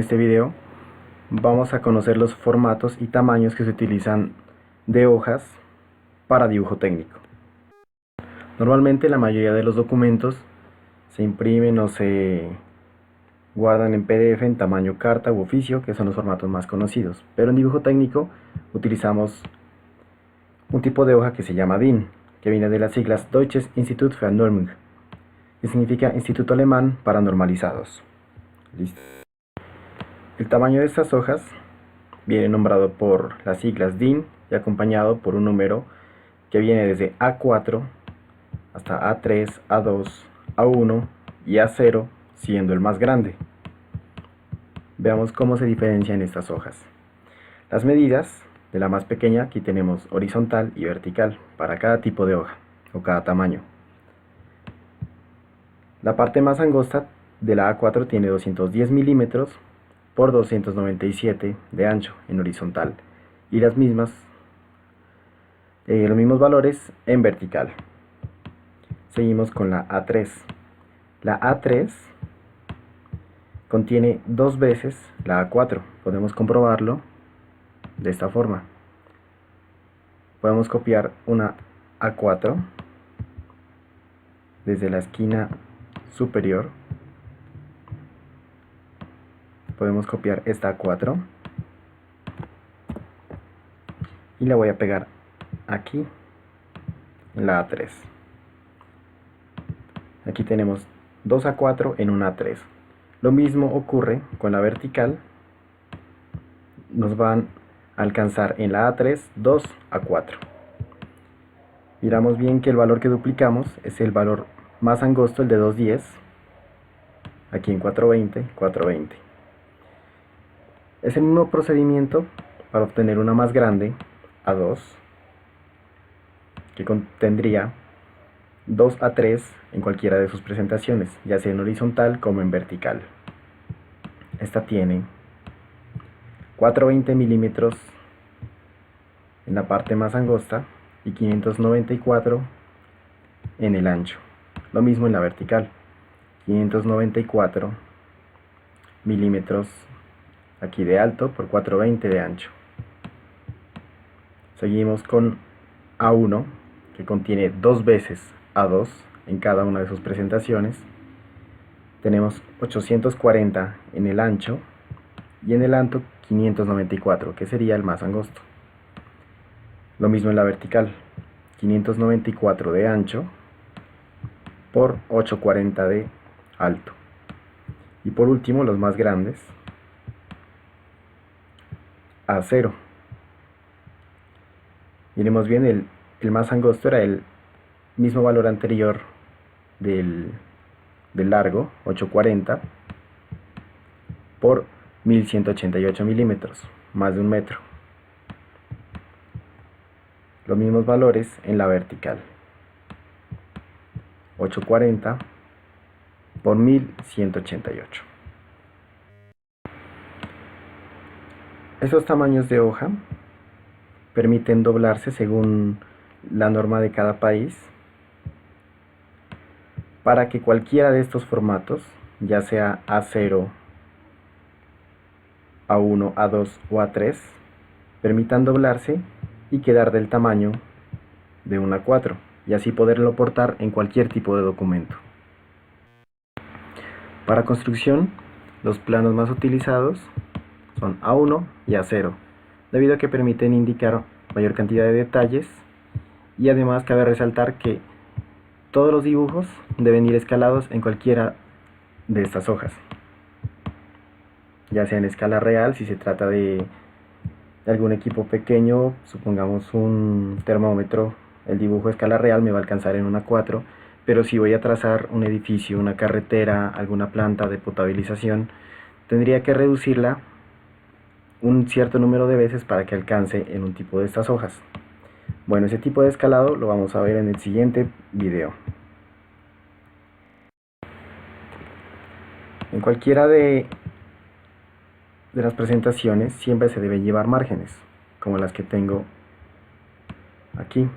este video vamos a conocer los formatos y tamaños que se utilizan de hojas para dibujo técnico. Normalmente la mayoría de los documentos se imprimen o se guardan en PDF en tamaño carta u oficio, que son los formatos más conocidos, pero en dibujo técnico utilizamos un tipo de hoja que se llama DIN, que viene de las siglas Deutsches Institut für Normung, que significa Instituto Alemán para Normalizados. Listo. El tamaño de estas hojas viene nombrado por las siglas DIN y acompañado por un número que viene desde A4 hasta A3, A2, A1 y A0, siendo el más grande. Veamos cómo se diferencian estas hojas. Las medidas de la más pequeña, aquí tenemos horizontal y vertical para cada tipo de hoja o cada tamaño. La parte más angosta de la A4 tiene 210 milímetros por 297 de ancho en horizontal y los mismos valores en vertical. Seguimos con la A3. La A3 contiene 2 veces la A4. Podemos comprobarlo de esta forma. Podemos copiar una A4 desde la esquina superior. Podemos copiar esta A4 y la voy a pegar aquí en la A3. Aquí tenemos 2 A4 en una A3. Lo mismo ocurre con la vertical. Nos van a alcanzar en la A3 2 A4. Miramos bien que el valor que duplicamos es el valor más angosto, el de 210. Aquí en 420, 420. Es el mismo procedimiento para obtener una más grande, A2, que contendría 2 A3 en cualquiera de sus presentaciones, ya sea en horizontal como en vertical. Esta tiene 420 milímetros en la parte más angosta y 594 en el ancho. Lo mismo en la vertical, 594 milímetros aquí de alto por 420 de ancho. Seguimos con A1, que contiene 2 veces A2 en cada una de sus presentaciones. Tenemos 840 en el ancho y en el alto 594, que sería el más angosto. Lo mismo en la vertical, 594 de ancho por 840 de alto. Y por último, los más grandes, A0. Miremos bien, el más angosto era el mismo valor anterior del largo, 840 por 1188 milímetros, más de 1 metro. Los mismos valores en la vertical, 840 por 1188. Estos tamaños de hoja permiten doblarse según la norma de cada país para que cualquiera de estos formatos, ya sea A0, A1, A2 o A3, permitan doblarse y quedar del tamaño de un A4 y así poderlo portar en cualquier tipo de documento. Para construcción, los planos más utilizados son A1 y A0, debido a que permiten indicar mayor cantidad de detalles y además cabe resaltar que todos los dibujos deben ir escalados en cualquiera de estas hojas, ya sea en escala real si se trata de algún equipo pequeño, supongamos un termómetro, el dibujo a escala real me va a alcanzar en una A4, pero si voy a trazar un edificio, una carretera, alguna planta de potabilización, tendría que reducirla un cierto número de veces para que alcance en un tipo de estas hojas. Bueno, ese tipo de escalado lo vamos a ver en el siguiente video. En cualquiera de las presentaciones siempre se deben llevar márgenes, como las que tengo aquí.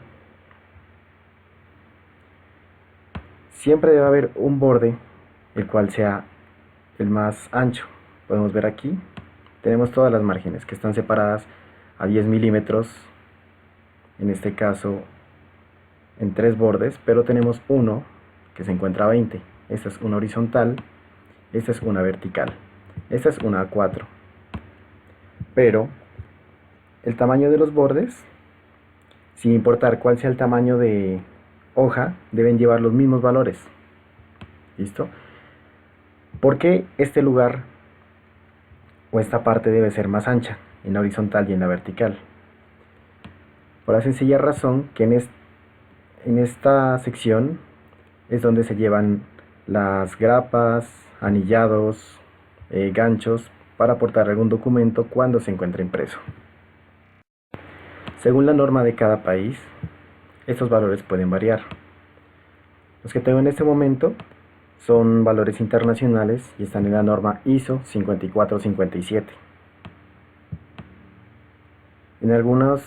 Siempre debe haber un borde el cual sea el más ancho. podemos ver aquí, tenemos todas las márgenes que están separadas a 10 milímetros, en este caso en 3 bordes, pero tenemos uno que se encuentra a 20. Esta es una horizontal, esta es una vertical, esta es una A4. Pero el tamaño de los bordes, sin importar cuál sea el tamaño de hoja, deben llevar los mismos valores. ¿Listo? ¿Por qué este lugar o esta parte debe ser más ancha en la horizontal y en la vertical? Por la sencilla razón que en esta sección es donde se llevan las grapas, anillados, ganchos para aportar algún documento cuando se encuentra impreso. Según la norma de cada país, estos valores pueden variar. Los que tengo en este momento son valores internacionales y están en la norma ISO 5457. En algunas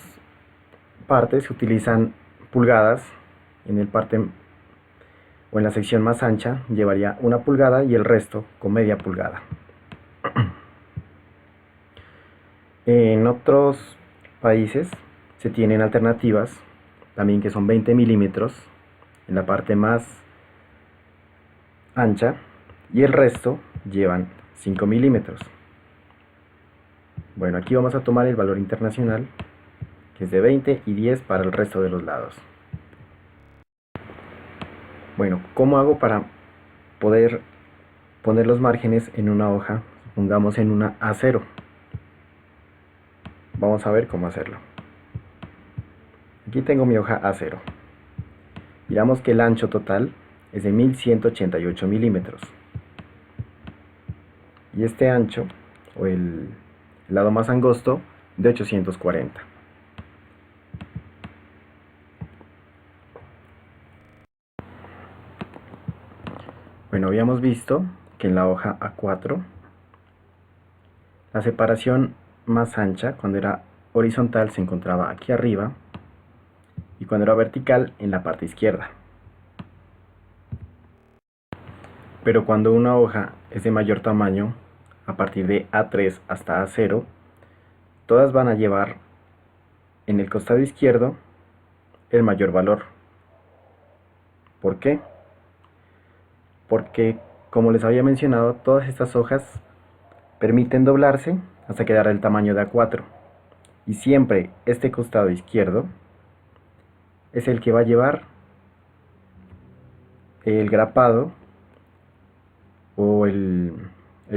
partes se utilizan pulgadas, en el parte o en la sección más ancha llevaría 1 pulgada y el resto con media pulgada. En otros países se tienen alternativas también que son 20 milímetros en la parte más ancha y el resto llevan 5 milímetros. Bueno, aquí vamos a tomar el valor internacional, que es de 20 y 10 para el resto de los lados. Bueno, ¿cómo hago para poder poner los márgenes en una hoja? Pongamos en una A0. Vamos a ver cómo hacerlo. Aquí tengo mi hoja A0. Miramos que el ancho total es de 1188 milímetros. Y este ancho, o el lado más angosto, de 840. Bueno, habíamos visto que en la hoja A4 la separación más ancha cuando era horizontal se encontraba aquí arriba y cuando era vertical en la parte izquierda. Pero cuando una hoja es de mayor tamaño, a partir de A3 hasta A0, todas van a llevar en el costado izquierdo el mayor valor. ¿Por qué? Porque, como les había mencionado, todas estas hojas permiten doblarse hasta quedar el tamaño de A4. Y siempre este costado izquierdo es el que va a llevar el grapado o el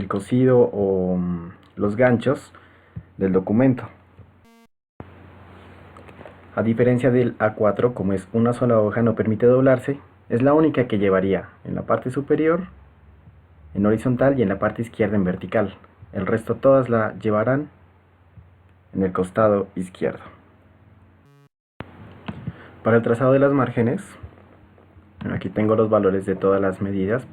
cosido o los ganchos del documento. A diferencia del A4, como es una sola hoja, no permite doblarse, es la única que llevaría en la parte superior, en horizontal y en la parte izquierda en vertical. El resto todas la llevarán en el costado izquierdo. Para el trazado de las márgenes, aquí tengo los valores de todas las medidas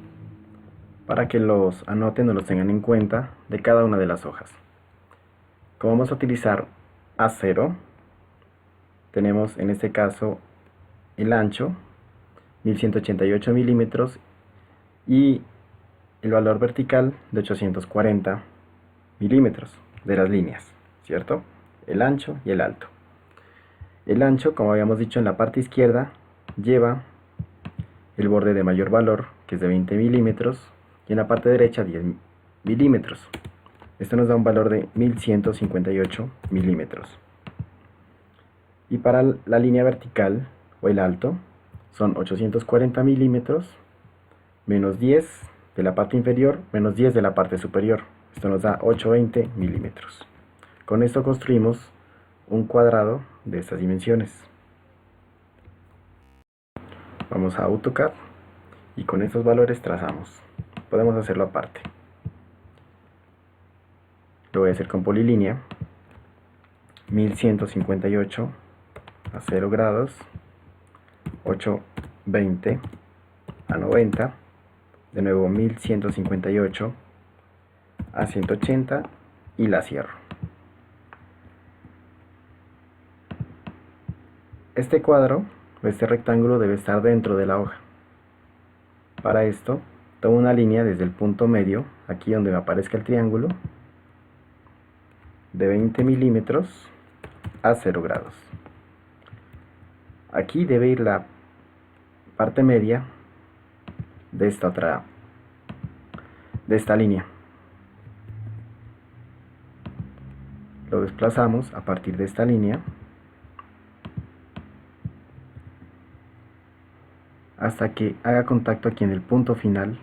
para que los anoten o los tengan en cuenta de cada una de las hojas. Como vamos a utilizar A0, tenemos en este caso el ancho 1188 milímetros y el valor vertical de 840 milímetros de las líneas, ¿cierto? El ancho y el alto. El ancho, como habíamos dicho, en la parte izquierda lleva el borde de mayor valor, que es de 20 milímetros, y en la parte derecha 10 milímetros. Esto nos da un valor de 1158 milímetros. Y para la línea vertical, o el alto, son 840 milímetros, menos 10 de la parte inferior, menos 10 de la parte superior. Esto nos da 820 milímetros. Con esto construimos un cuadrado de estas dimensiones. Vamos a AutoCAD y con estos valores trazamos. Podemos hacerlo aparte. Lo voy a hacer con polilínea. 1158 a 0 grados, 820 a 90, de nuevo 1158 a 180 y la cierro. Este cuadro o este rectángulo debe estar dentro de la hoja. Para esto tomo una línea desde el punto medio, aquí donde me aparezca el triángulo, de 20 milímetros a 0 grados. Aquí debe ir la parte media de esta línea. Lo desplazamos a partir de esta línea hasta que haga contacto aquí en el punto final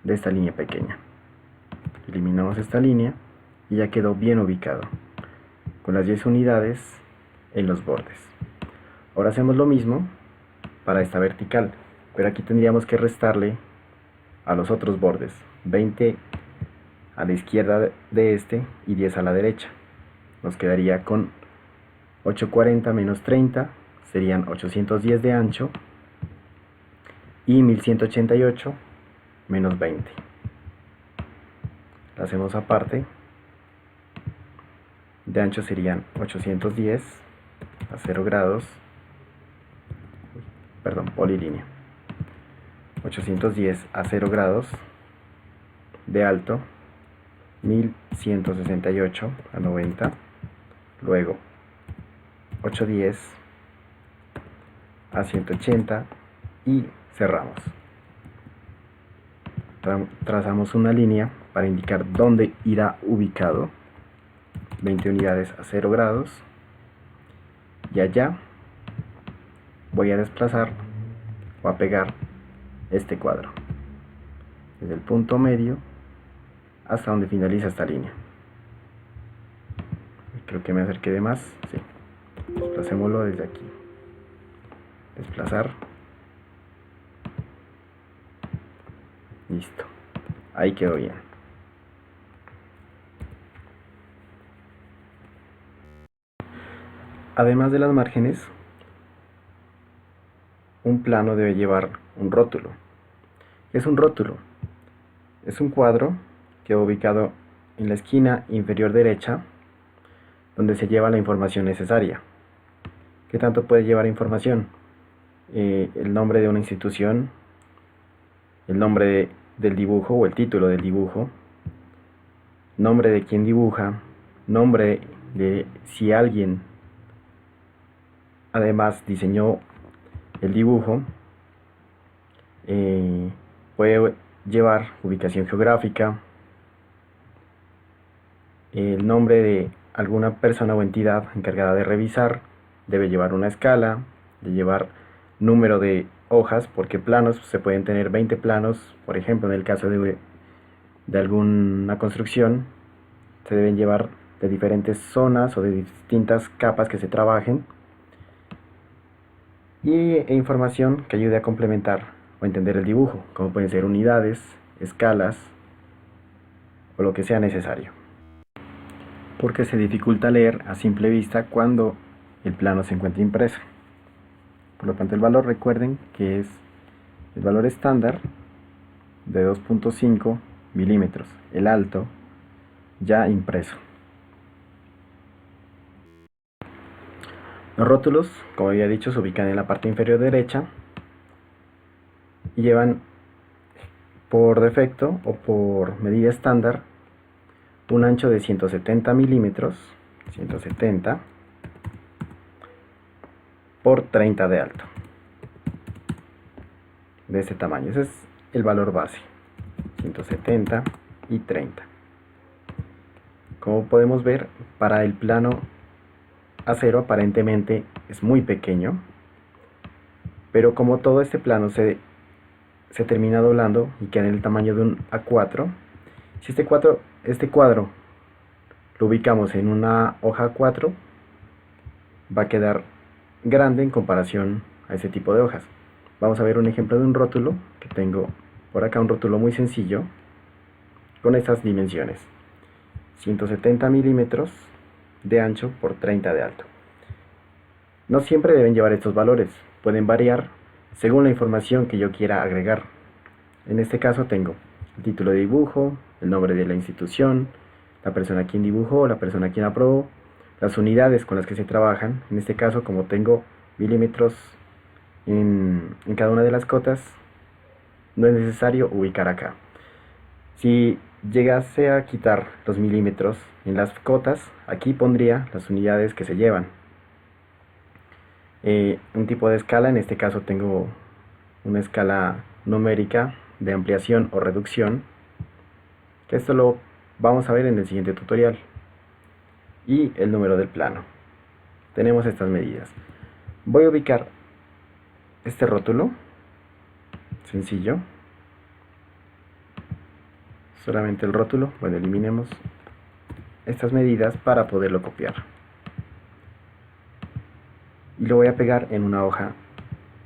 de esta línea pequeña. Eliminamos esta línea y ya quedó bien ubicado, con las 10 unidades en los bordes. Ahora hacemos lo mismo para esta vertical, pero aquí tendríamos que restarle a los otros bordes, 20 a la izquierda de este y 10 a la derecha. Nos quedaría con 840 menos 30, serían 810 de ancho, y 1188 menos 20. La hacemos aparte. De ancho serían 810 a 0 grados, perdón, polilínea. 810 a 0 grados, de alto 1168 a 90, luego 810 a 180 y cerramos. Trazamos una línea para indicar dónde irá ubicado. 20 unidades a 0 grados, y allá voy a desplazar o a pegar este cuadro desde el punto medio hasta donde finaliza esta línea. Creo que me acerqué de más, sí. Desplacémoslo desde aquí, desplazar, listo, ahí quedó bien. Además de las márgenes, un plano debe llevar un rótulo. ¿Qué es un rótulo? Es un cuadro que va ubicado en la esquina inferior derecha, donde se lleva la información necesaria. ¿Qué tanto puede llevar información? El nombre de una institución, el nombre del dibujo o el título del dibujo, nombre de quien dibuja, nombre de si alguien además diseñó el dibujo, puede llevar ubicación geográfica, el nombre de alguna persona o entidad encargada de revisar, debe llevar una escala, de llevar número de hojas, porque planos, se pueden tener 20 planos, por ejemplo, en el caso de alguna construcción, se deben llevar de diferentes zonas o de distintas capas que se trabajen, e información que ayude a complementar o entender el dibujo, como pueden ser unidades, escalas o lo que sea necesario, porque se dificulta leer a simple vista cuando el plano se encuentra impreso. Por lo tanto, el valor, recuerden que es el valor estándar de 2.5 milímetros, el alto ya impreso. Los rótulos, como había dicho, se ubican en la parte inferior derecha y llevan por defecto o por medida estándar un ancho de 170 milímetros, 170 por 30 de alto, de este tamaño. Ese es el valor base, 170 y 30. Como podemos ver, para el plano acero aparentemente es muy pequeño, pero como todo este plano se termina doblando y queda en el tamaño de un A4, si este cuadro lo ubicamos en una hoja A4, va a quedar grande en comparación a ese tipo de hojas. Vamos a ver un ejemplo de un rótulo que tengo por acá, un rótulo muy sencillo con estas dimensiones: 170 milímetros de ancho por 30 de alto. No siempre deben llevar estos valores, pueden variar según la información que yo quiera agregar. En este caso tengo el título de dibujo, el nombre de la institución, la persona quien dibujó, la persona quien aprobó, las unidades con las que se trabajan. En este caso, como tengo milímetros en cada una de las cotas, no es necesario ubicar acá. Si llegase a quitar los milímetros en las cotas, aquí pondría las unidades que se llevan. Un tipo de escala, en este caso tengo una escala numérica de ampliación o reducción, que esto lo vamos a ver en el siguiente tutorial. Y el número del plano. Tenemos estas medidas. Voy a ubicar este rótulo, sencillo, solamente el rótulo. Bueno, eliminemos estas medidas para poderlo copiar. Y lo voy a pegar en una hoja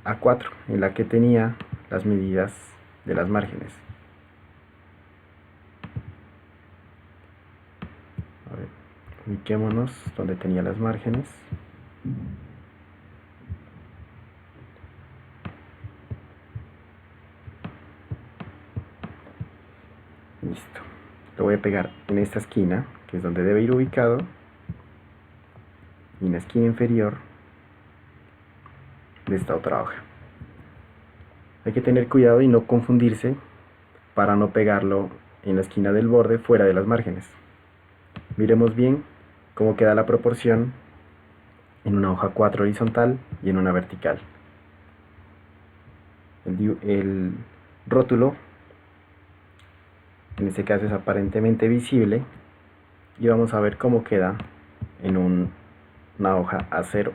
A4 en la que tenía las medidas de las márgenes. A ver, ubiquémonos donde tenía las márgenes. Listo. Lo voy a pegar en esta esquina, que es donde debe ir ubicado, y en la esquina inferior de esta otra hoja. Hay que tener cuidado y no confundirse para no pegarlo en la esquina del borde fuera de las márgenes. Miremos bien cómo queda la proporción en una hoja 4 horizontal y en una vertical. El rótulo en este caso es aparentemente visible y vamos a ver cómo queda en una hoja A0.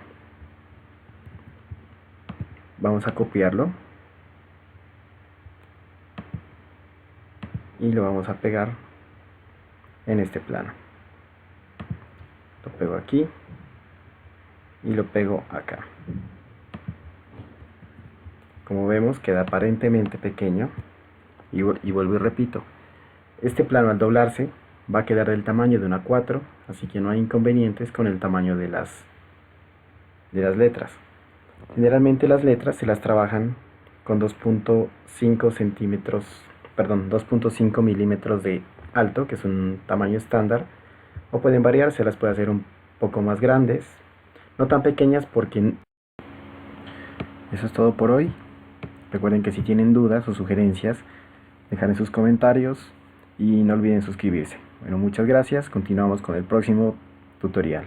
Vamos a copiarlo y lo vamos a pegar en este plano. Lo pego aquí y lo pego acá. Como vemos, queda aparentemente pequeño y vuelvo y repito, este plano al doblarse va a quedar del tamaño de una 4, así que no hay inconvenientes con el tamaño de las letras. Generalmente las letras se las trabajan con 2.5 centímetros, perdón, 2.5 milímetros de alto, que es un tamaño estándar, o pueden variar, se las puede hacer un poco más grandes, no tan pequeñas porque... Eso es todo por hoy. Recuerden que si tienen dudas o sugerencias, dejar en sus comentarios y no olviden suscribirse. Bueno, muchas gracias. Continuamos con el próximo tutorial.